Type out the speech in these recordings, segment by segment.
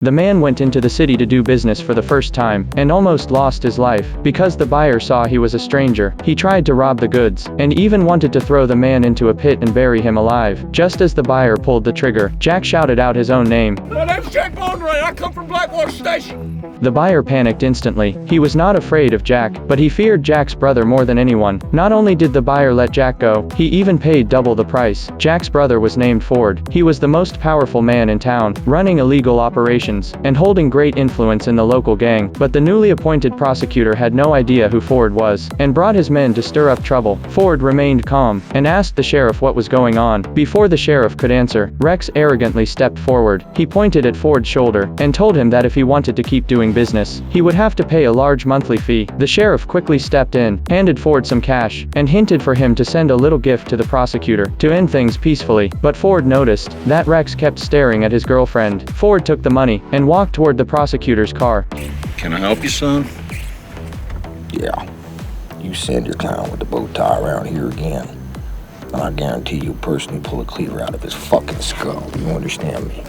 The man went into the city to do business for the first time, and almost lost his life. Because the buyer saw he was a stranger, he tried to rob the goods, and even wanted to throw the man into a pit and bury him alive. Just as the buyer pulled the trigger, Jack shouted out his own name. My name's Jack Bondray. I come from Blackwater Station. The buyer panicked instantly. He was not afraid of Jack, but he feared Jack's brother more than anyone. Not only did the buyer let Jack go, he even paid double the price. Jack's brother was named Ford. He was the most powerful man in town, running illegal operations and holding great influence in the local gang. But the newly appointed prosecutor had no idea who Ford was, and brought his men to stir up trouble. Ford remained calm, and asked the sheriff what was going on. Before the sheriff could answer, Rex arrogantly stepped forward. He pointed at Ford's shoulder, and told him that if he wanted to keep doing business, he would have to pay a large monthly fee. The sheriff quickly stepped in, handed Ford some cash, and hinted for him to send a little gift to the prosecutor, to end things peacefully. But Ford noticed that Rex kept staring at his girlfriend. Ford took the money, and walked toward the prosecutor's car. Can I help you, son? Yeah. You send your clown with the bow tie around here again, and I guarantee you'll personally pull a cleaver out of his fucking skull. You understand me?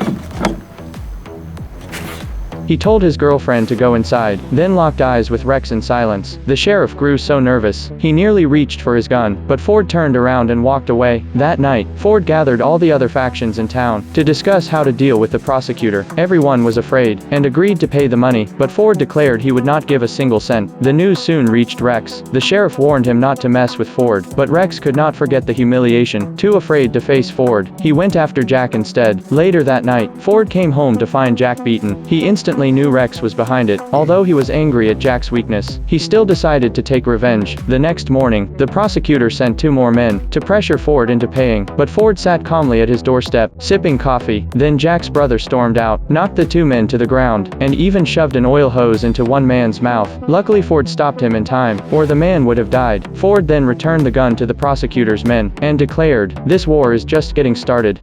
He told his girlfriend to go inside, then locked eyes with Rex in silence. The sheriff grew so nervous, he nearly reached for his gun, but Ford turned around and walked away. That night, Ford gathered all the other factions in town to discuss how to deal with the prosecutor. Everyone was afraid, and agreed to pay the money, but Ford declared he would not give a single cent. The news soon reached Rex. The sheriff warned him not to mess with Ford, but Rex could not forget the humiliation. Too afraid to face Ford, he went after Jack instead. Later that night, Ford came home to find Jack beaten. He instantly knew Rex was behind it. Although he was angry at Jack's weakness, he still decided to take revenge. The next morning, the prosecutor sent 2 more men to pressure Ford into paying, but Ford sat calmly at his doorstep, sipping coffee. Then Jack's brother stormed out, knocked the 2 men to the ground, and even shoved an oil hose into one man's mouth. Luckily Ford stopped him in time, or the man would have died. Ford then returned the gun to the prosecutor's men, and declared, "This war is just getting started."